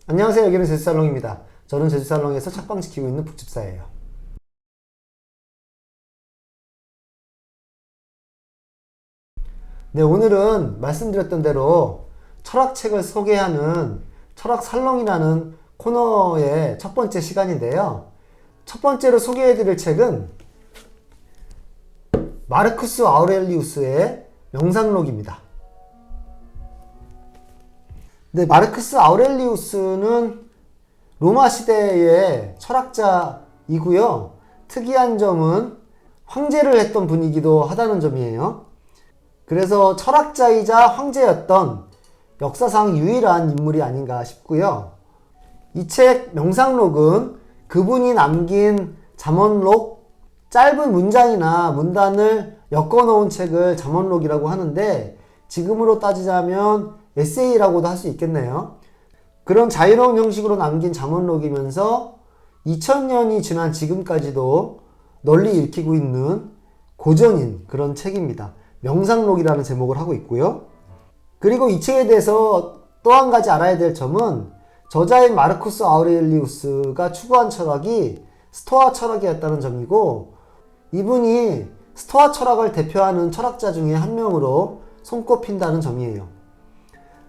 안녕하세요. 여기는 제주살롱입니다. 저는 제주살롱에서 책방 지키고 있는 북집사예요. 네, 오늘은 말씀드렸던 대로 철학책을 소개하는 철학살롱이라는 코너의 첫 번째 시간인데요. 첫 번째로 소개해드릴 책은 마르쿠스 아우렐리우스의 명상록입니다. 네, 마르쿠스 아우렐리우스는 로마 시대의 철학자이고요. 특이한 점은 황제를 했던 분이기도 하다는 점이에요. 그래서 철학자이자 황제였던 역사상 유일한 인물이 아닌가 싶고요. 이 책 명상록은 그분이 남긴 잠언록, 짧은 문장이나 문단을 엮어놓은 책을 잠언록이라고 하는데 지금으로 따지자면 에세이라고도 할 수 있겠네요. 그런 자유로운 형식으로 남긴 잠언록이면서 2000년이 지난 지금까지도 널리 읽히고 있는 고전인 그런 책입니다. 명상록이라는 제목을 하고 있고요. 그리고 이 책에 대해서 또 한 가지 알아야 될 점은 저자인 마르쿠스 아우렐리우스가 추구한 철학이 스토아 철학이었다는 점이고, 이분이 스토아 철학을 대표하는 철학자 중에 한 명으로 손꼽힌다는 점이에요.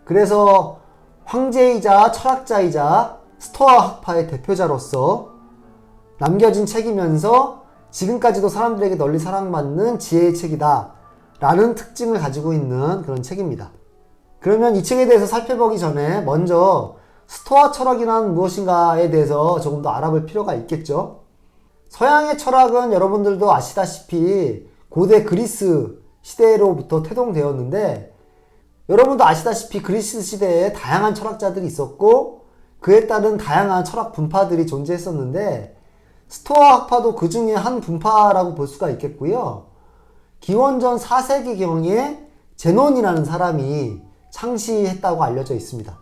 그래서 황제이자 철학자이자 스토아 학파의 대표자로서 남겨진 책이면서 지금까지도 사람들에게 널리 사랑받는 지혜의 책이다 라는 특징을 가지고 있는 그런 책입니다. 그러면 이 책에 대해서 살펴보기 전에 먼저 스토아 철학이란 무엇인가에 대해서 조금 더 알아볼 필요가 있겠죠. 서양의 철학은 여러분들도 아시다시피 고대 그리스 시대로부터 태동되었는데, 여러분도 아시다시피 그리스 시대에 다양한 철학자들이 있었고 그에 따른 다양한 철학 분파들이 존재했었는데, 스토아 학파도 그 중에 한 분파라고 볼 수가 있겠고요. 기원전 4세기경에 제논이라는 사람이 창시했다고 알려져 있습니다.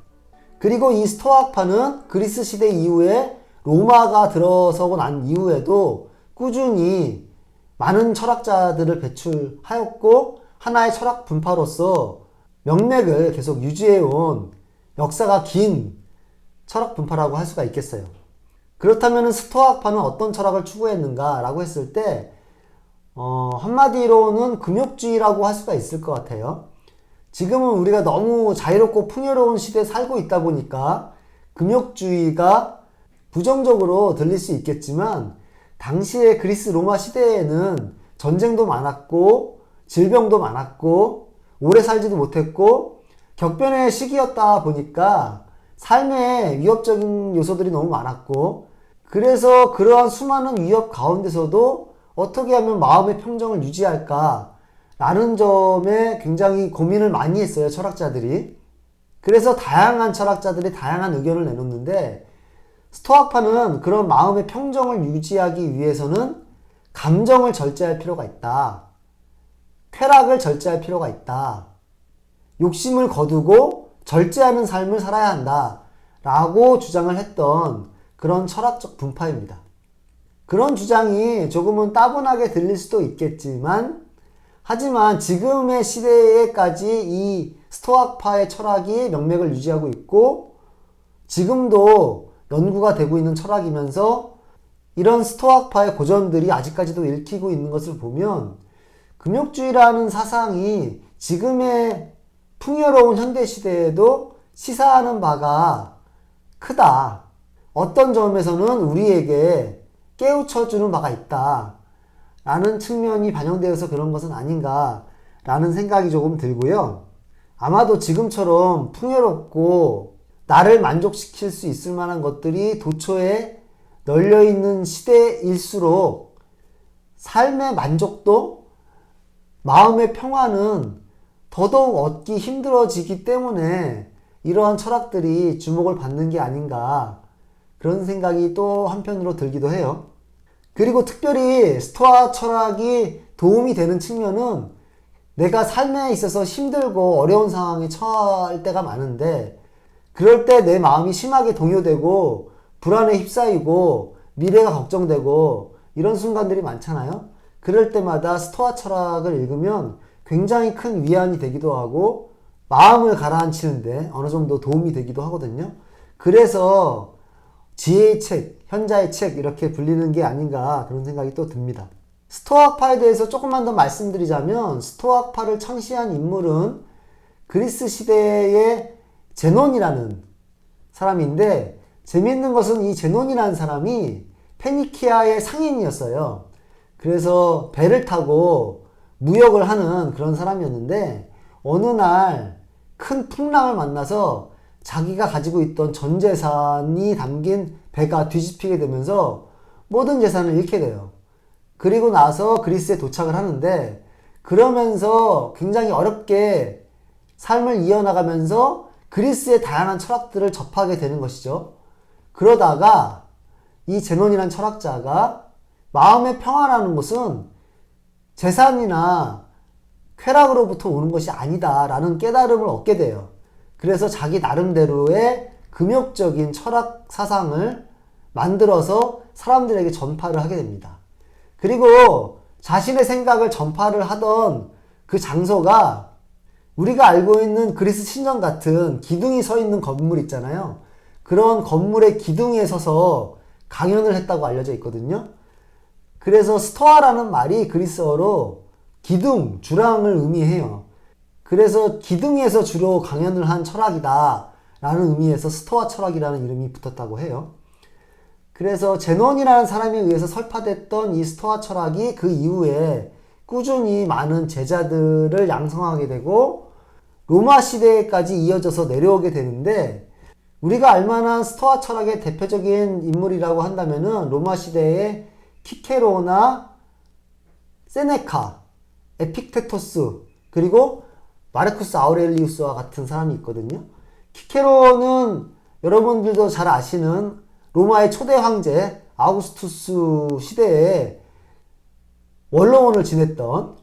그리고 이 스토아 학파는 그리스 시대 이후에 로마가 들어서고 난 이후에도 꾸준히 많은 철학자들을 배출하였고 하나의 철학 분파로서 명맥을 계속 유지해온 역사가 긴 철학 분파라고 할 수가 있겠어요. 그렇다면 스토아 학파는 어떤 철학을 추구했는가 라고 했을 때 한마디로는 금욕주의라고 할 수가 있을 것 같아요. 지금은 우리가 너무 자유롭고 풍요로운 시대에 살고 있다 보니까 금욕주의가 부정적으로 들릴 수 있겠지만, 당시에 그리스 로마 시대에는 전쟁도 많았고 질병도 많았고 오래 살지도 못했고 격변의 시기였다 보니까 삶에 위협적인 요소들이 너무 많았고, 그래서 그러한 수많은 위협 가운데서도 어떻게 하면 마음의 평정을 유지할까 라는 점에 굉장히 고민을 많이 했어요, 철학자들이. 그래서 다양한 철학자들이 다양한 의견을 내놓는데, 스토아파는 그런 마음의 평정을 유지하기 위해서는 감정을 절제할 필요가 있다. 쾌락을 절제할 필요가 있다. 욕심을 거두고 절제하는 삶을 살아야 한다. 라고 주장을 했던 그런 철학적 분파입니다. 그런 주장이 조금은 따분하게 들릴 수도 있겠지만, 하지만 지금의 시대에까지 이 스토아파의 철학이 명맥을 유지하고 있고 지금도 연구가 되고 있는 철학이면서 이런 스토아파의 고전들이 아직까지도 읽히고 있는 것을 보면 금욕주의라는 사상이 지금의 풍요로운 현대시대에도 시사하는 바가 크다. 어떤 점에서는 우리에게 깨우쳐주는 바가 있다 라는 측면이 반영되어서 그런 것은 아닌가 라는 생각이 조금 들고요. 아마도 지금처럼 풍요롭고 나를 만족시킬 수 있을 만한 것들이 도처에 널려있는 시대일수록 삶의 만족도, 마음의 평화는 더더욱 얻기 힘들어지기 때문에 이러한 철학들이 주목을 받는 게 아닌가, 그런 생각이 또 한편으로 들기도 해요. 그리고 특별히 스토아 철학이 도움이 되는 측면은 내가 삶에 있어서 힘들고 어려운 상황에 처할 때가 많은데, 그럴 때 내 마음이 심하게 동요되고 불안에 휩싸이고 미래가 걱정되고 이런 순간들이 많잖아요. 그럴 때마다 스토아 철학을 읽으면 굉장히 큰 위안이 되기도 하고 마음을 가라앉히는데 어느 정도 도움이 되기도 하거든요. 그래서 지혜의 책, 현자의 책 이렇게 불리는 게 아닌가 그런 생각이 또 듭니다. 스토아파에 대해서 조금만 더 말씀드리자면 스토아파를 창시한 인물은 그리스 시대의 제논이라는 사람인데 재미있는 것은 이 제논이라는 사람이 페니키아의 상인이었어요. 그래서 배를 타고 무역을 하는 그런 사람이었는데 어느 날 큰 풍랑을 만나서 자기가 가지고 있던 전 재산이 담긴 배가 뒤집히게 되면서 모든 재산을 잃게 돼요. 그리고 나서 그리스에 도착을 하는데 그러면서 굉장히 어렵게 삶을 이어나가면서 그리스의 다양한 철학들을 접하게 되는 것이죠. 그러다가 이 제논이라는 철학자가 마음의 평화라는 것은 재산이나 쾌락으로부터 오는 것이 아니다라는 깨달음을 얻게 돼요. 그래서 자기 나름대로의 금욕적인 철학 사상을 만들어서 사람들에게 전파를 하게 됩니다. 그리고 자신의 생각을 전파를 하던 그 장소가 우리가 알고 있는 그리스 신전 같은 기둥이 서 있는 건물 있잖아요. 그런 건물의 기둥에 서서 강연을 했다고 알려져 있거든요. 그래서 스토아라는 말이 그리스어로 기둥, 주랑을 의미해요. 그래서 기둥에서 주로 강연을 한 철학이다 라는 의미에서 스토아 철학이라는 이름이 붙었다고 해요. 그래서 제논이라는 사람에 의해서 설파됐던 이 스토아 철학이 그 이후에 꾸준히 많은 제자들을 양성하게 되고 로마 시대까지 이어져서 내려오게 되는데 우리가 알만한 스토아 철학의 대표적인 인물이라고 한다면은 로마 시대의 키케로나 세네카, 에픽테토스 그리고 마르쿠스 아우렐리우스와 같은 사람이 있거든요. 키케로는 여러분들도 잘 아시는 로마의 초대 황제 아우구스투스 시대에 원로원을 지냈던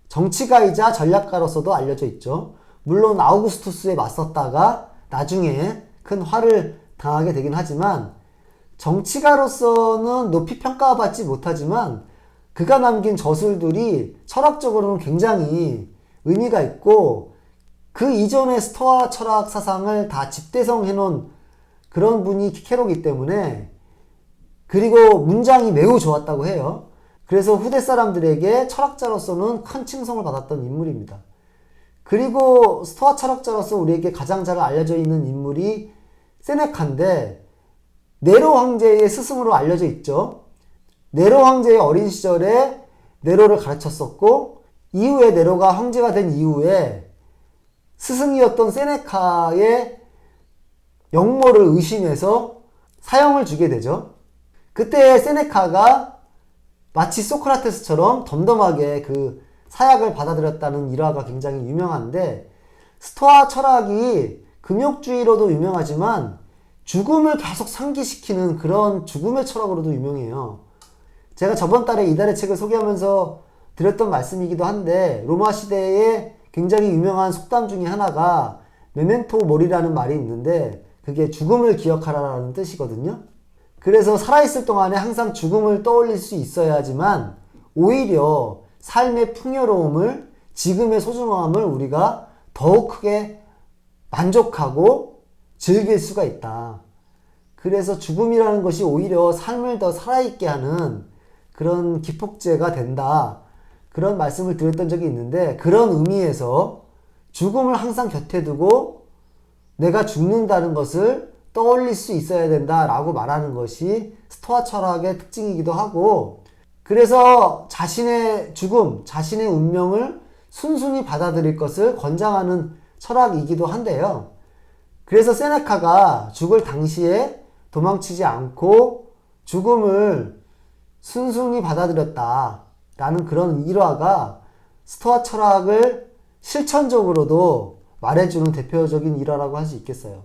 정치가이자 전략가로서도 알려져 있죠. 물론 아우구스투스에 맞섰다가 나중에 큰 화를 당하게 되긴 하지만 정치가로서는 높이 평가받지 못하지만 그가 남긴 저술들이 철학적으로는 굉장히 의미가 있고 그 이전의 스토아 철학 사상을 다 집대성해 놓은 그런 분이 키케로이기 때문에 그리고 문장이 매우 좋았다고 해요. 그래서 후대 사람들에게 철학자로서는 큰 칭송을 받았던 인물입니다. 그리고 스토아 철학자로서 우리에게 가장 잘 알려져 있는 인물이 세네카인데 네로 황제의 스승으로 알려져 있죠. 네로 황제의 어린 시절에 네로를 가르쳤었고 이후에 네로가 황제가 된 이후에 스승이었던 세네카의 역모를 의심해서 사형을 주게 되죠. 그때 세네카가 마치 소크라테스처럼 덤덤하게 그 사약을 받아들였다는 일화가 굉장히 유명한데 스토아 철학이 금욕주의로도 유명하지만 죽음을 계속 상기시키는 그런 죽음의 철학으로도 유명해요. 제가 저번 달에 이달의 책을 소개하면서 드렸던 말씀이기도 한데 로마 시대에 굉장히 유명한 속담 중에 하나가 메멘토 모리라는 말이 있는데 그게 죽음을 기억하라라는 뜻이거든요. 그래서 살아있을 동안에 항상 죽음을 떠올릴 수 있어야지만 오히려 삶의 풍요로움을 지금의 소중함을 우리가 더욱 크게 만족하고 즐길 수가 있다. 그래서 죽음이라는 것이 오히려 삶을 더 살아있게 하는 그런 기폭제가 된다. 그런 말씀을 드렸던 적이 있는데 그런 의미에서 죽음을 항상 곁에 두고 내가 죽는다는 것을 떠올릴 수 있어야 된다라고 말하는 것이 스토아 철학의 특징이기도 하고 그래서 자신의 죽음, 자신의 운명을 순순히 받아들일 것을 권장하는 철학이기도 한데요. 그래서 세네카가 죽을 당시에 도망치지 않고 죽음을 순순히 받아들였다라는 그런 일화가 스토아 철학을 실천적으로도 말해주는 대표적인 일화라고 할 수 있겠어요.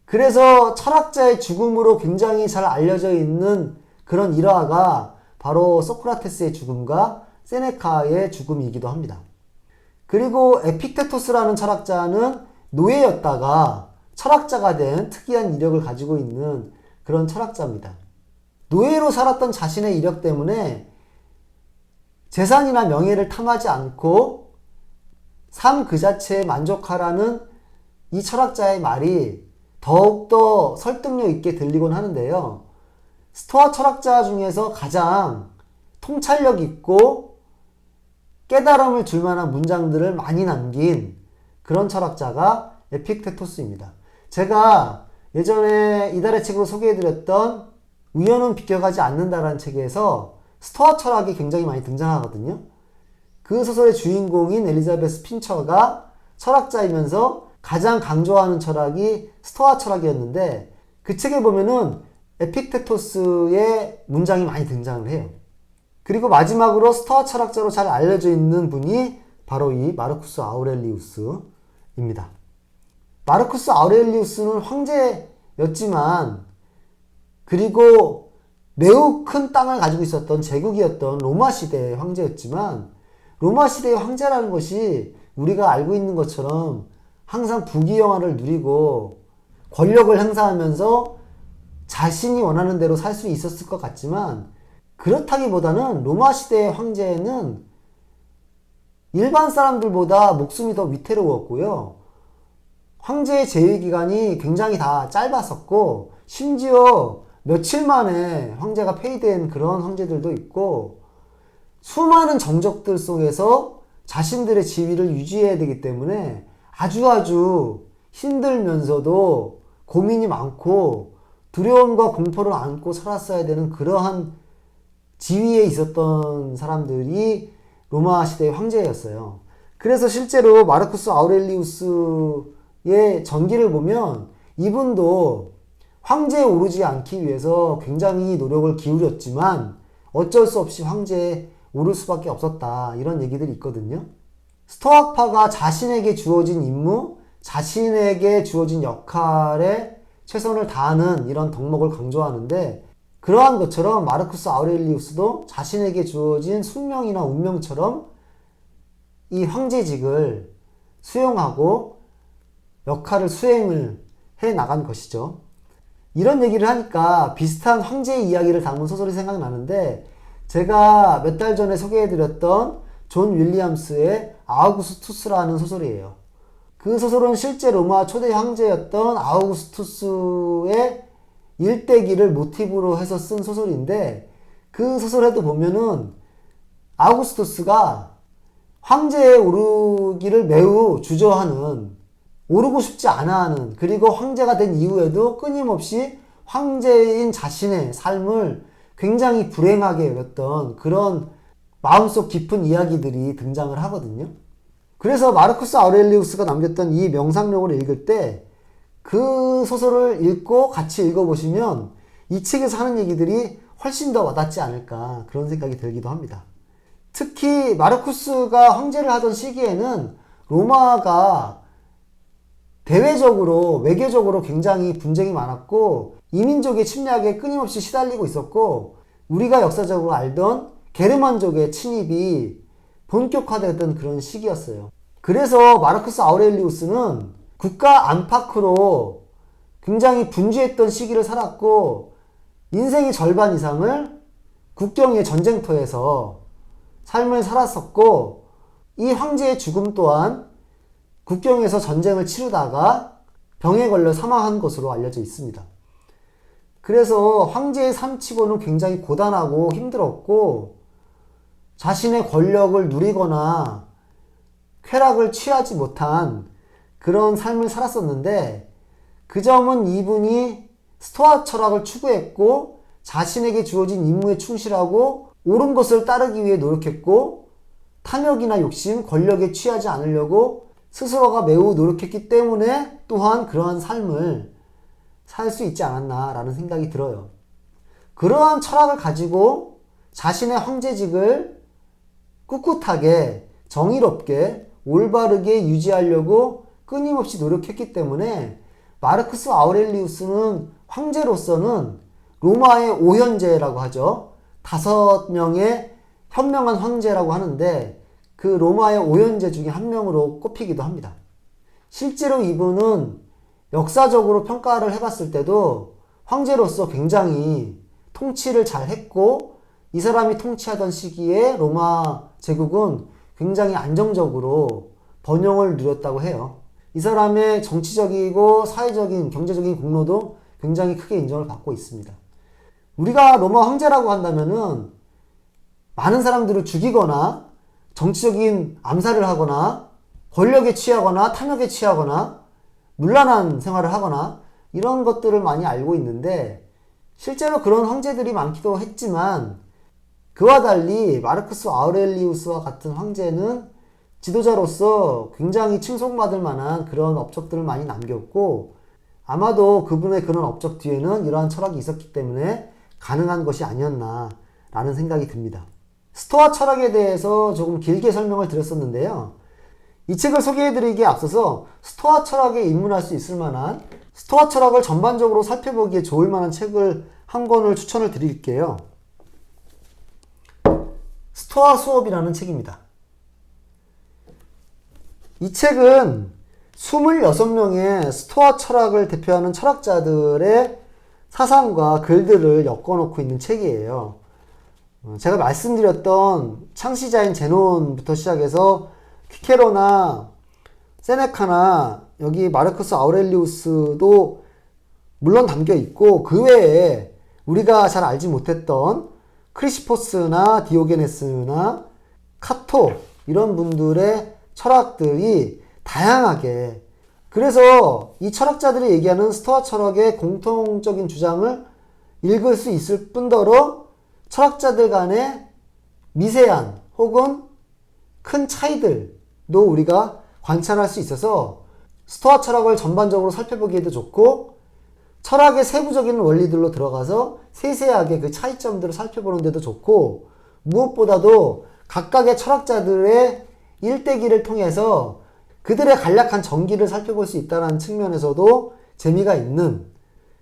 그래서 철학자의 죽음으로 굉장히 잘 알려져 있는 그런 일화가 바로 소크라테스의 죽음과 세네카의 죽음이기도 합니다. 그리고 에픽테토스라는 철학자는 노예였다가 철학자가 된 특이한 이력을 가지고 있는 그런 철학자입니다. 노예로 살았던 자신의 이력 때문에 재산이나 명예를 탐하지 않고 삶 그 자체에 만족하라는 이 철학자의 말이 더욱더 설득력 있게 들리곤 하는데요. 스토아 철학자 중에서 가장 통찰력 있고 깨달음을 줄 만한 문장들을 많이 남긴 그런 철학자가 에픽테토스입니다. 제가 예전에 이달의 책으로 소개해드렸던 우연은 비껴가지 않는다라는 책에서 스토아 철학이 굉장히 많이 등장하거든요. 그 소설의 주인공인 엘리자베스 핀처가 철학자이면서 가장 강조하는 철학이 스토아 철학이었는데 그 책에 보면은 에픽테토스의 문장이 많이 등장을 해요. 그리고 마지막으로 스토아 철학자로 잘 알려져 있는 분이 바로 이 마르쿠스 아우렐리우스입니다. 마르쿠스 아우렐리우스는 황제였지만 그리고 매우 큰 땅을 가지고 있었던 제국이었던 로마 시대의 황제였지만 로마 시대의 황제라는 것이 우리가 알고 있는 것처럼 항상 부귀영화를 누리고 권력을 행사하면서 자신이 원하는 대로 살 수 있었을 것 같지만 그렇다기보다는 로마 시대의 황제는 일반 사람들보다 목숨이 더 위태로웠고요. 황제의 재위기간이 굉장히 다 짧았었고 심지어 며칠 만에 황제가 폐위된 그런 황제들도 있고 수많은 정적들 속에서 자신들의 지위를 유지해야 되기 때문에 아주 힘들면서도 고민이 많고 두려움과 공포를 안고 살았어야 되는 그러한 지위에 있었던 사람들이 로마 시대의 황제였어요. 그래서 실제로 마르쿠스 아우렐리우스의 전기를 보면 이분도 황제에 오르지 않기 위해서 굉장히 노력을 기울였지만 어쩔 수 없이 황제에 오를 수밖에 없었다. 이런 얘기들이 있거든요. 스토아파가 자신에게 주어진 임무, 자신에게 주어진 역할에 최선을 다하는 이런 덕목을 강조하는데 그러한 것처럼 마르쿠스 아우렐리우스도 자신에게 주어진 숙명이나 운명처럼 이 황제직을 수용하고 역할을 수행을 해 나간 것이죠. 이런 얘기를 하니까 비슷한 황제 이야기를 담은 소설이 생각나는데 제가 몇 달 전에 소개해드렸던 존 윌리엄스의 아우구스투스라는 소설이에요. 그 소설은 실제 로마 초대 황제였던 아우구스투스의 일대기를 모티브로 해서 쓴 소설인데 그 소설에도 보면은 아우구스투스가 황제에 오르기를 매우 주저하는, 오르고 싶지 않아 하는, 그리고 황제가 된 이후에도 끊임없이 황제인 자신의 삶을 굉장히 불행하게 여겼던 그런 마음속 깊은 이야기들이 등장을 하거든요. 그래서 마르쿠스 아우렐리우스가 남겼던 이 명상록을 읽을 때 그 소설을 읽고 같이 읽어보시면 이 책에서 하는 얘기들이 훨씬 더 와닿지 않을까 그런 생각이 들기도 합니다. 특히 마르쿠스가 황제를 하던 시기에는 로마가 대외적으로 외교적으로 굉장히 분쟁이 많았고 이민족의 침략에 끊임없이 시달리고 있었고 우리가 역사적으로 알던 게르만족의 침입이 본격화되던 그런 시기였어요. 그래서 마르쿠스 아우렐리우스는 국가 안팎으로 굉장히 분주했던 시기를 살았고 인생의 절반 이상을 국경의 전쟁터에서 삶을 살았었고 이 황제의 죽음 또한 국경에서 전쟁을 치르다가 병에 걸려 사망한 것으로 알려져 있습니다. 그래서 황제의 삶치고는 굉장히 고단하고 힘들었고 자신의 권력을 누리거나 쾌락을 취하지 못한 그런 삶을 살았었는데 그 점은 이분이 스토아 철학을 추구했고 자신에게 주어진 임무에 충실하고 옳은 것을 따르기 위해 노력했고 탐욕이나 욕심, 권력에 취하지 않으려고 스스로가 매우 노력했기 때문에 또한 그러한 삶을 살 수 있지 않았나라는 생각이 들어요. 그러한 철학을 가지고 자신의 황제직을 꿋꿋하게 정의롭게 올바르게 유지하려고 끊임없이 노력했기 때문에 마르쿠스 아우렐리우스는 황제로서는 로마의 오현제라고 하죠. 5명의 현명한 황제라고 하는데 그 로마의 오현제 중에 한 명으로 꼽히기도 합니다. 실제로 이분은 역사적으로 평가를 해봤을 때도 황제로서 굉장히 통치를 잘 했고 이 사람이 통치하던 시기에 로마 제국은 굉장히 안정적으로 번영을 누렸다고 해요. 이 사람의 정치적이고 사회적인, 경제적인 공로도 굉장히 크게 인정을 받고 있습니다. 우리가 로마 황제라고 한다면은 많은 사람들을 죽이거나 정치적인 암살을 하거나 권력에 취하거나 탐욕에 취하거나 문란한 생활을 하거나 이런 것들을 많이 알고 있는데, 실제로 그런 황제들이 많기도 했지만 그와 달리 마르쿠스 아우렐리우스와 같은 황제는 지도자로서 굉장히 칭송받을 만한 그런 업적들을 많이 남겼고, 아마도 그분의 그런 업적 뒤에는 이러한 철학이 있었기 때문에 가능한 것이 아니었나 라는 생각이 듭니다. 스토아 철학에 대해서 조금 길게 설명을 드렸었는데요. 이 책을 소개해드리기에 앞서서 스토아 철학에 입문할 수 있을 만한, 스토아 철학을 전반적으로 살펴보기에 좋을 만한 책을 한 권을 추천을 드릴게요. 스토아 수업이라는 책입니다. 이 책은 26명의 스토아 철학을 대표하는 철학자들의 사상과 글들을 엮어놓고 있는 책이에요. 제가 말씀드렸던 창시자인 제논부터 시작해서 퀴케로나 세네카나 여기 마르쿠스 아우렐리우스도 물론 담겨 있고, 그 외에 우리가 잘 알지 못했던 크리시포스나 디오게네스나 카토 이런 분들의 철학들이 다양하게, 그래서 이 철학자들이 얘기하는 스토아 철학의 공통적인 주장을 읽을 수 있을 뿐더러 철학자들 간의 미세한 혹은 큰 차이들도 우리가 관찰할 수 있어서 스토아 철학을 전반적으로 살펴보기에도 좋고, 철학의 세부적인 원리들로 들어가서 세세하게 그 차이점들을 살펴보는 데도 좋고, 무엇보다도 각각의 철학자들의 일대기를 통해서 그들의 간략한 전기를 살펴볼 수 있다는 측면에서도 재미가 있는,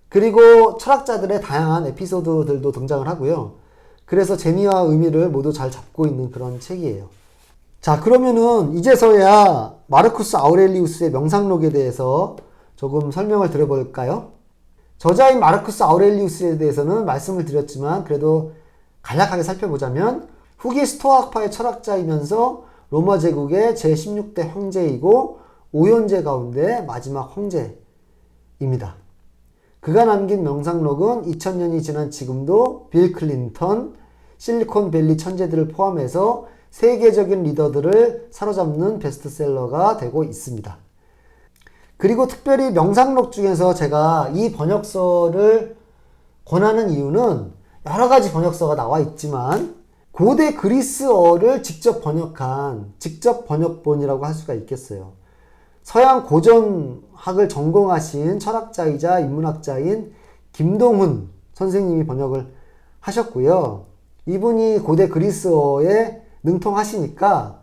그리고 철학자들의 다양한 에피소드들도 등장을 하고요. 그래서 재미와 의미를 모두 잘 잡고 있는 그런 책이에요. 자, 그러면은 이제서야 마르쿠스 아우렐리우스의 명상록에 대해서 조금 설명을 드려볼까요? 저자인 마르쿠스 아우렐리우스에 대해서는 말씀을 드렸지만 그래도 간략하게 살펴보자면, 후기 스토아파의 철학자이면서 로마 제국의 제16대 황제이고 5현제 가운데 마지막 황제입니다. 그가 남긴 명상록은 2000년이 지난 지금도 빌 클린턴, 실리콘밸리 천재들을 포함해서 세계적인 리더들을 사로잡는 베스트셀러가 되고 있습니다. 그리고 특별히 명상록 중에서 제가 이 번역서를 권하는 이유는, 여러 가지 번역서가 나와 있지만 고대 그리스어를 직접 번역한 직접 번역본이라고 할 수가 있겠어요. 서양 고전학을 전공하신 철학자이자 인문학자인 김동훈 선생님이 번역을 하셨고요. 이분이 고대 그리스어에 능통하시니까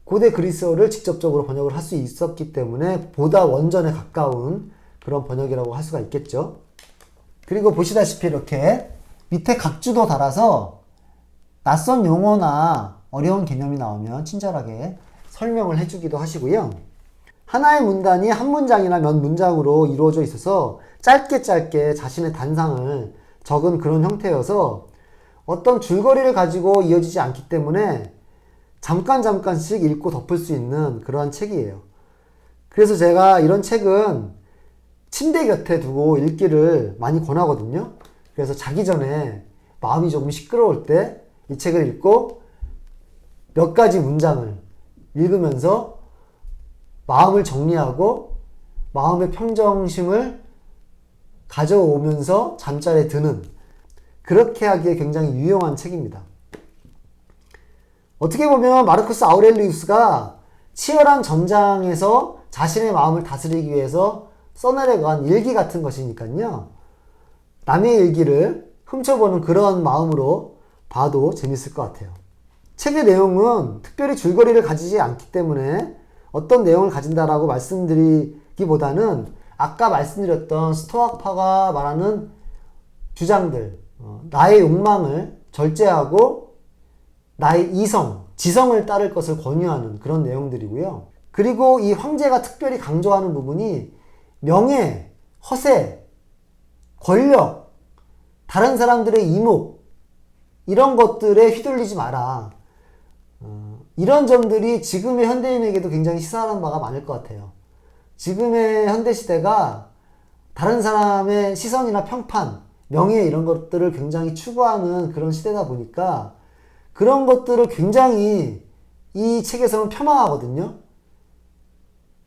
고대 그리스어를 직접적으로 번역을 할 수 있었기 때문에 보다 원전에 가까운 그런 번역이라고 할 수가 있겠죠. 그리고 보시다시피 이렇게 밑에 각주도 달아서 낯선 용어나 어려운 개념이 나오면 친절하게 설명을 해주기도 하시고요. 하나의 문단이 한 문장이나 몇 문장으로 이루어져 있어서 짧게 자신의 단상을 적은 그런 형태여서 어떤 줄거리를 가지고 이어지지 않기 때문에 잠깐씩 읽고 덮을 수 있는 그러한 책이에요. 그래서 제가 이런 책은 침대 곁에 두고 읽기를 많이 권하거든요. 그래서 자기 전에 마음이 조금 시끄러울 때 이 책을 읽고 몇 가지 문장을 읽으면서 마음을 정리하고 마음의 평정심을 가져오면서 잠자리에 드는, 그렇게 하기에 굉장히 유용한 책입니다. 어떻게 보면 마르쿠스 아우렐리우스가 치열한 전장에서 자신의 마음을 다스리기 위해서 써내려간 일기 같은 것이니까요. 남의 일기를 훔쳐보는 그런 마음으로 봐도 재밌을 것 같아요. 책의 내용은 특별히 줄거리를 가지지 않기 때문에 어떤 내용을 가진다라고 말씀드리기보다는 아까 말씀드렸던 스토아파가 말하는 주장들, 나의 욕망을 절제하고 나의 이성, 지성을 따를 것을 권유하는 그런 내용들이고요. 그리고 이 황제가 특별히 강조하는 부분이 명예, 허세, 권력, 다른 사람들의 이목, 이런 것들에 휘둘리지 마라. 이런 점들이 지금의 현대인에게도 굉장히 시사하는 바가 많을 것 같아요. 지금의 현대시대가 다른 사람의 시선이나 평판, 명예 이런 것들을 굉장히 추구하는 그런 시대다 보니까 그런 것들을 굉장히 이 책에서는 폄하하거든요.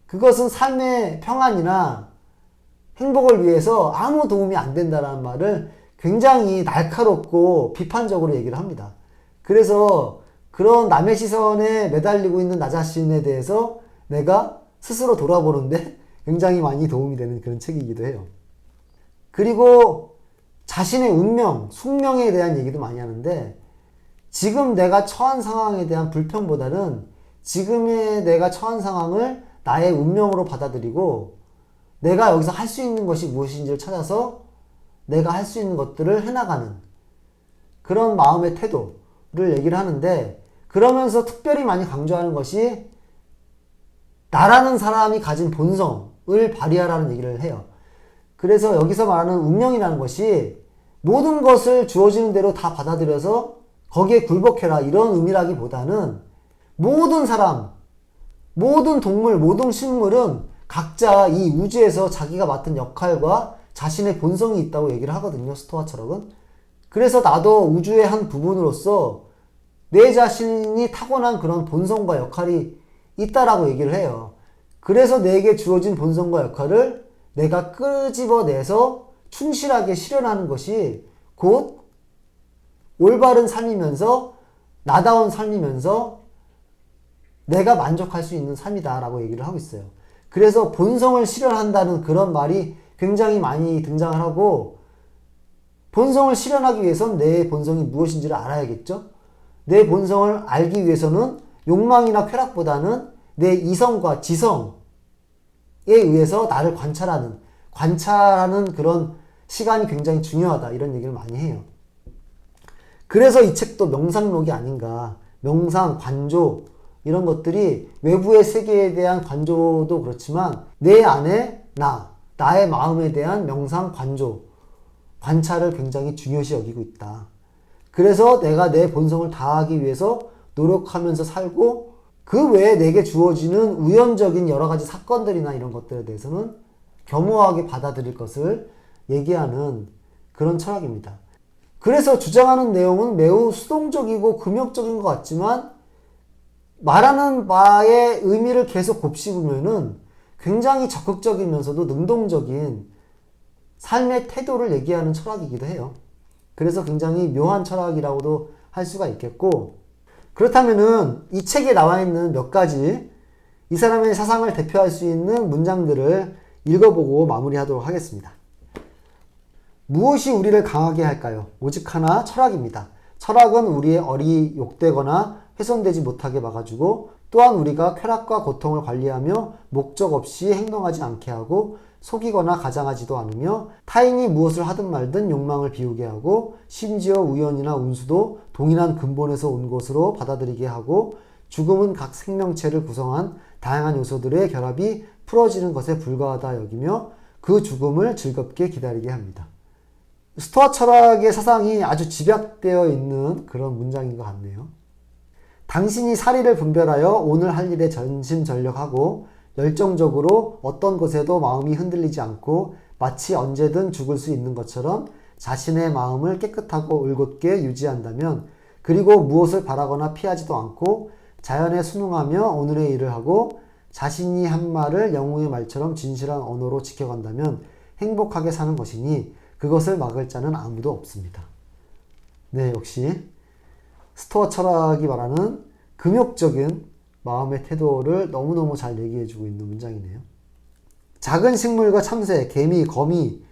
그것은 삶의 평안이나 행복을 위해서 아무 도움이 안 된다는 말을 굉장히 날카롭고 비판적으로 얘기를 합니다. 그래서 그런 남의 시선에 매달리고 있는 나 자신에 대해서 내가 스스로 돌아보는데 굉장히 많이 도움이 되는 그런 책이기도 해요. 그리고 자신의 운명, 숙명에 대한 얘기도 많이 하는데 지금 내가 처한 상황에 대한 불평보다는 지금의 내가 처한 상황을 나의 운명으로 받아들이고 내가 여기서 할 수 있는 것이 무엇인지를 찾아서 내가 할 수 있는 것들을 해나가는 그런 마음의 태도를 얘기를 하는데 그러면서 특별히 많이 강조하는 것이 나라는 사람이 가진 본성을 발휘하라는 얘기를 해요. 그래서 여기서 말하는 운명이라는 것이 모든 것을 주어지는 대로 다 받아들여서 거기에 굴복해라 이런 의미라기보다는 모든 사람, 모든 동물, 모든 식물은 각자 이 우주에서 자기가 맡은 역할과 자신의 본성이 있다고 얘기를 하거든요. 스토아 철학은. 그래서 나도 우주의 한 부분으로서 내 자신이 타고난 그런 본성과 역할이 있다라고 얘기를 해요. 그래서 내게 주어진 본성과 역할을 내가 끄집어내서 충실하게 실현하는 것이 곧 올바른 삶이면서 나다운 삶이면서 내가 만족할 수 있는 삶이다 라고 얘기를 하고 있어요. 그래서 본성을 실현한다는 그런 말이 굉장히 많이 등장을 하고 본성을 실현하기 위해서는 내 본성이 무엇인지를 알아야겠죠. 내 본성을 알기 위해서는 욕망이나 쾌락보다는 내 이성과 지성에 의해서 나를 관찰하는 그런 시간이 굉장히 중요하다 이런 얘기를 많이 해요. 그래서 이 책도 명상록이 아닌가. 명상, 관조 이런 것들이 외부의 세계에 대한 관조도 그렇지만 내 안에 나의 마음에 대한 명상, 관조, 관찰을 굉장히 중요시 여기고 있다. 그래서 내가 내 본성을 다하기 위해서 노력하면서 살고 그 외에 내게 주어지는 우연적인 여러 가지 사건들이나 이런 것들에 대해서는 겸허하게 받아들일 것을 얘기하는 그런 철학입니다. 그래서 주장하는 내용은 매우 수동적이고 금욕적인 것 같지만 말하는 바의 의미를 계속 곱씹으면은 굉장히 적극적이면서도 능동적인 삶의 태도를 얘기하는 철학이기도 해요. 그래서 굉장히 묘한 철학이라고도 할 수가 있겠고 그렇다면은 이 책에 나와 있는 몇 가지 이 사람의 사상을 대표할 수 있는 문장들을 읽어보고 마무리하도록 하겠습니다. 무엇이 우리를 강하게 할까요? 오직 하나 철학입니다. 철학은 우리의 얼이 욕되거나 훼손되지 못하게 막아주고 또한 우리가 쾌락과 고통을 관리하며 목적 없이 행동하지 않게 하고 속이거나 가장하지도 않으며 타인이 무엇을 하든 말든 욕망을 비우게 하고 심지어 우연이나 운수도 동일한 근본에서 온 것으로 받아들이게 하고 죽음은 각 생명체를 구성한 다양한 요소들의 결합이 풀어지는 것에 불과하다 여기며 그 죽음을 즐겁게 기다리게 합니다. 스토아 철학의 사상이 아주 집약되어 있는 그런 문장인 것 같네요. 당신이 사리를 분별하여 오늘 할 일에 전심전력하고 열정적으로 어떤 것에도 마음이 흔들리지 않고 마치 언제든 죽을 수 있는 것처럼 자신의 마음을 깨끗하고 올곧게 유지한다면 그리고 무엇을 바라거나 피하지도 않고 자연에 순응하며 오늘의 일을 하고 자신이 한 말을 영웅의 말처럼 진실한 언어로 지켜간다면 행복하게 사는 것이니 그것을 막을 자는 아무도 없습니다. 네, 역시 스토아 철학이 말하는 금욕적인 마음의 태도를 너무너무 잘 얘기해주고 있는 문장이네요. 작은 식물과 참새, 개미, 거미,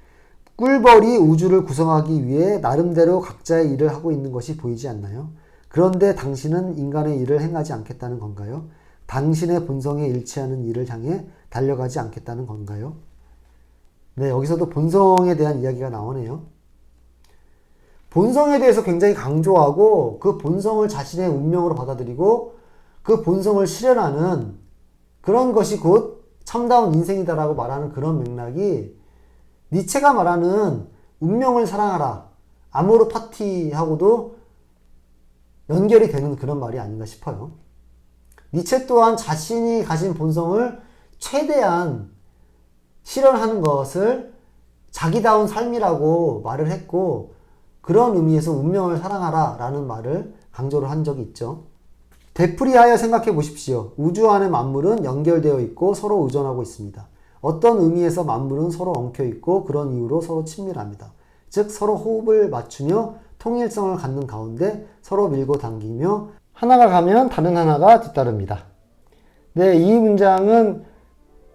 꿀벌이 우주를 구성하기 위해 나름대로 각자의 일을 하고 있는 것이 보이지 않나요? 그런데 당신은 인간의 일을 행하지 않겠다는 건가요? 당신의 본성에 일치하는 일을 향해 달려가지 않겠다는 건가요? 네, 여기서도 본성에 대한 이야기가 나오네요. 본성에 대해서 굉장히 강조하고 그 본성을 자신의 운명으로 받아들이고 그 본성을 실현하는 그런 것이 곧 참다운 인생이다라고 말하는 그런 맥락이 니체가 말하는 운명을 사랑하라, 아모르 파티하고도 연결이 되는 그런 말이 아닌가 싶어요. 니체 또한 자신이 가진 본성을 최대한 실현하는 것을 자기다운 삶이라고 말을 했고, 그런 의미에서 운명을 사랑하라 라는 말을 강조를 한 적이 있죠. 되풀이하여 생각해 보십시오. 우주 안의 만물은 연결되어 있고 서로 의존하고 있습니다. 어떤 의미에서 만물은 서로 엉켜 있고 그런 이유로 서로 친밀합니다. 즉 서로 호흡을 맞추며 통일성을 갖는 가운데 서로 밀고 당기며 하나가 가면 다른 하나가 뒤따릅니다. 네, 이 문장은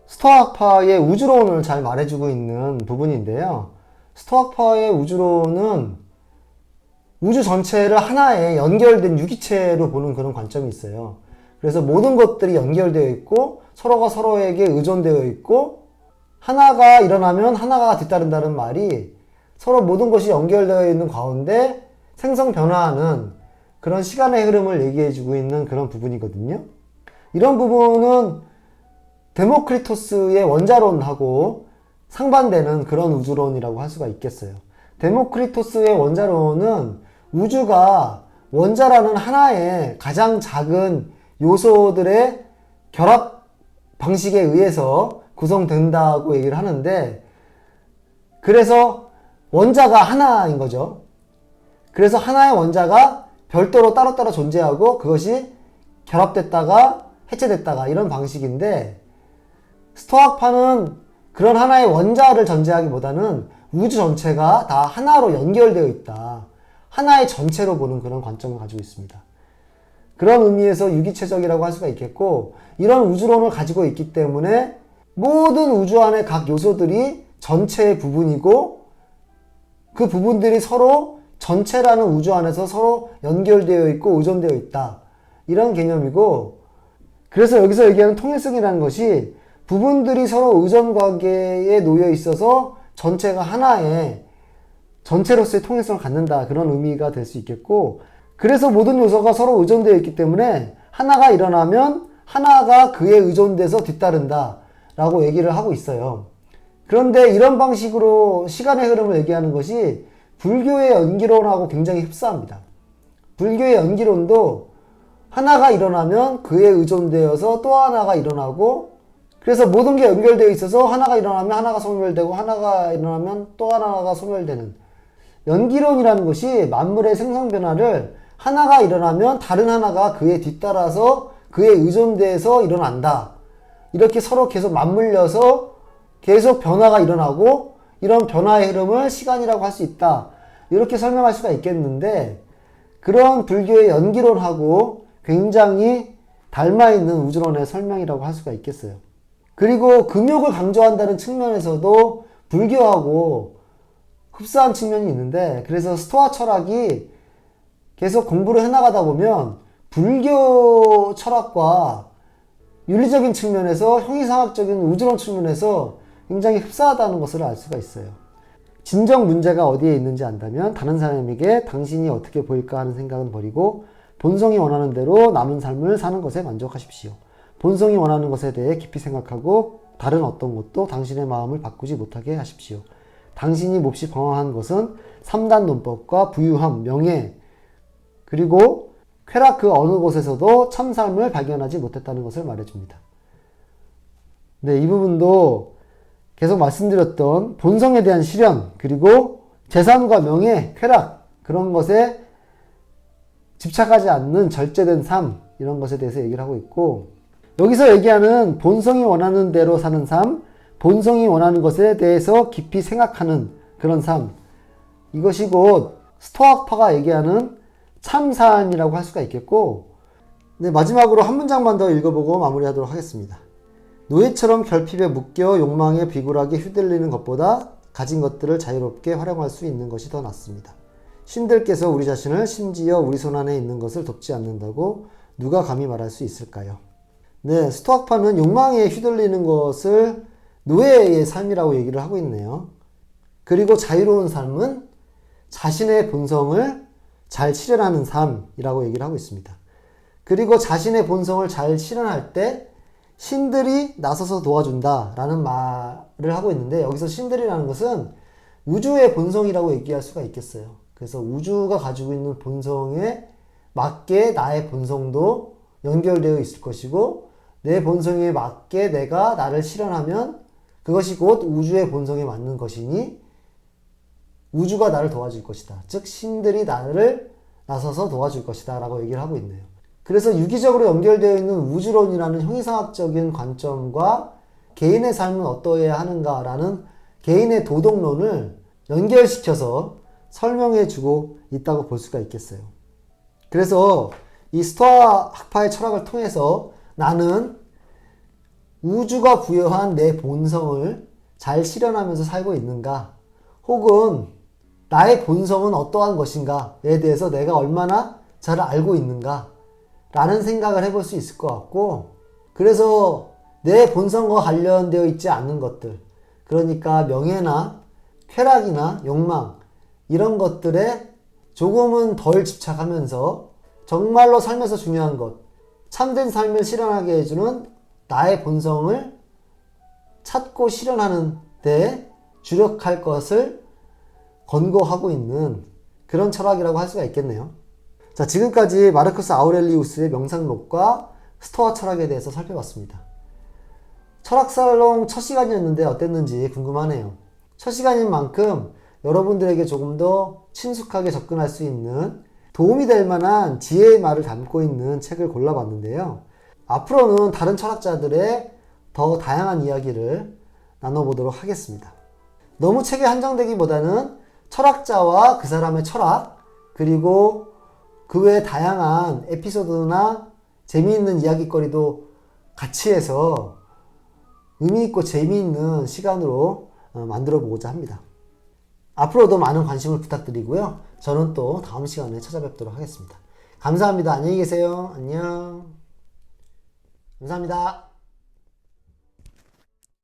스토아파의 우주론을 잘 말해주고 있는 부분인데요. 스토아파의 우주론은 우주 전체를 하나의 연결된 유기체로 보는 그런 관점이 있어요. 그래서 모든 것들이 연결되어 있고 서로가 서로에게 의존되어 있고 하나가 일어나면 하나가 뒤따른다는 말이 서로 모든 것이 연결되어 있는 가운데 생성 변화하는 그런 시간의 흐름을 얘기해주고 있는 그런 부분이거든요. 이런 부분은 데모크리토스의 원자론하고 상반되는 그런 우주론이라고 할 수가 있겠어요. 데모크리토스의 원자론은 우주가 원자라는 하나의 가장 작은 요소들의 결합 방식에 의해서 구성된다고 얘기를 하는데, 그래서 원자가 하나인 거죠. 그래서 하나의 원자가 별도로 따로따로 존재하고 그것이 결합됐다가 해체됐다가 이런 방식인데, 스토아파는 그런 하나의 원자를 전제하기보다는 우주 전체가 다 하나로 연결되어 있다. 하나의 전체로 보는 그런 관점을 가지고 있습니다. 그런 의미에서 유기체적이라고 할 수가 있겠고, 이런 우주론을 가지고 있기 때문에 모든 우주 안의 각 요소들이 전체의 부분이고 그 부분들이 서로 전체라는 우주 안에서 서로 연결되어 있고 의존되어 있다. 이런 개념이고, 그래서 여기서 얘기하는 통일성이라는 것이 부분들이 서로 의존 관계에 놓여 있어서 전체가 하나의 전체로서의 통일성을 갖는다. 그런 의미가 될 수 있겠고, 그래서 모든 요소가 서로 의존되어 있기 때문에 하나가 일어나면 하나가 그에 의존돼서 뒤따른다 라고 얘기를 하고 있어요. 그런데 이런 방식으로 시간의 흐름을 얘기하는 것이 불교의 연기론하고 굉장히 흡사합니다. 불교의 연기론도 하나가 일어나면 그에 의존되어서 또 하나가 일어나고, 그래서 모든 게 연결되어 있어서 하나가 일어나면 하나가 소멸되고 하나가 일어나면 또 하나가 소멸되는 연기론이라는 것이 만물의 생성 변화를 하나가 일어나면 다른 하나가 그에 뒤따라서 그에 의존돼서 일어난다. 이렇게 서로 계속 맞물려서 계속 변화가 일어나고 이런 변화의 흐름을 시간이라고 할 수 있다. 이렇게 설명할 수가 있겠는데, 그런 불교의 연기론하고 굉장히 닮아있는 우주론의 설명이라고 할 수가 있겠어요. 그리고 금욕을 강조한다는 측면에서도 불교하고 흡사한 측면이 있는데, 그래서 스토아 철학이 계속 공부를 해나가다 보면 불교 철학과 윤리적인 측면에서 형이상학적인 우주론 측면에서 굉장히 흡사하다는 것을 알 수가 있어요. 진정 문제가 어디에 있는지 안다면 다른 사람에게 당신이 어떻게 보일까 하는 생각은 버리고 본성이 원하는 대로 남은 삶을 사는 것에 만족하십시오. 본성이 원하는 것에 대해 깊이 생각하고 다른 어떤 것도 당신의 마음을 바꾸지 못하게 하십시오. 당신이 몹시 방황한 것은 3단 논법과 부유함, 명예, 그리고 쾌락 그 어느 곳에서도 참 삶을 발견하지 못했다는 것을 말해줍니다. 네, 이 부분도 계속 말씀드렸던 본성에 대한 실현, 그리고 재산과 명예, 쾌락, 그런 것에 집착하지 않는 절제된 삶, 이런 것에 대해서 얘기를 하고 있고, 여기서 얘기하는 본성이 원하는 대로 사는 삶, 본성이 원하는 것에 대해서 깊이 생각하는 그런 삶, 이것이 곧 스토아파가 얘기하는 참 삶이라고 할 수가 있겠고, 네, 마지막으로 한 문장만 더 읽어보고 마무리하도록 하겠습니다. 노예처럼 결핍에 묶여 욕망에 비굴하게 휘둘리는 것보다 가진 것들을 자유롭게 활용할 수 있는 것이 더 낫습니다. 신들께서 우리 자신을 심지어 우리 손 안에 있는 것을 돕지 않는다고 누가 감히 말할 수 있을까요? 네, 스토아파는 욕망에 휘둘리는 것을 노예의 삶이라고 얘기를 하고 있네요. 그리고 자유로운 삶은 자신의 본성을 잘 실현하는 삶이라고 얘기를 하고 있습니다. 그리고 자신의 본성을 잘 실현할 때 신들이 나서서 도와준다라는 말을 하고 있는데, 여기서 신들이라는 것은 우주의 본성이라고 얘기할 수가 있겠어요. 그래서 우주가 가지고 있는 본성에 맞게 나의 본성도 연결되어 있을 것이고, 내 본성에 맞게 내가 나를 실현하면 그것이 곧 우주의 본성에 맞는 것이니 우주가 나를 도와줄 것이다. 즉 신들이 나를 나서서 도와줄 것이다 라고 얘기를 하고 있네요. 그래서 유기적으로 연결되어 있는 우주론이라는 형이상학적인 관점과 개인의 삶은 어떠해야 하는가라는 개인의 도덕론을 연결시켜서 설명해주고 있다고 볼 수가 있겠어요. 그래서 이 스토아 학파의 철학을 통해서 나는 우주가 부여한 내 본성을 잘 실현하면서 살고 있는가, 혹은 나의 본성은 어떠한 것인가에 대해서 내가 얼마나 잘 알고 있는가 라는 생각을 해볼 수 있을 것 같고, 그래서 내 본성과 관련되어 있지 않는 것들, 그러니까 명예나 쾌락이나 욕망 이런 것들에 조금은 덜 집착하면서 정말로 삶에서 중요한 것, 참된 삶을 실현하게 해주는 나의 본성을 찾고 실현하는 데 주력할 것을 권고하고 있는 그런 철학이라고 할 수가 있겠네요. 자, 지금까지 마르쿠스 아우렐리우스의 명상록과 스토아 철학에 대해서 살펴봤습니다. 철학살롱 첫 시간이었는데 어땠는지 궁금하네요. 첫 시간인 만큼 여러분들에게 조금 더 친숙하게 접근할 수 있는 도움이 될 만한 지혜의 말을 담고 있는 책을 골라봤는데요. 앞으로는 다른 철학자들의 더 다양한 이야기를 나눠보도록 하겠습니다. 너무 책에 한정되기보다는 철학자와 그 사람의 철학, 그리고 그 외에 다양한 에피소드나 재미있는 이야기거리도 같이 해서 의미있고 재미있는 시간으로 만들어 보고자 합니다. 앞으로도 많은 관심을 부탁드리고요. 저는 또 다음 시간에 찾아뵙도록 하겠습니다. 감사합니다. 안녕히 계세요. 안녕. 감사합니다.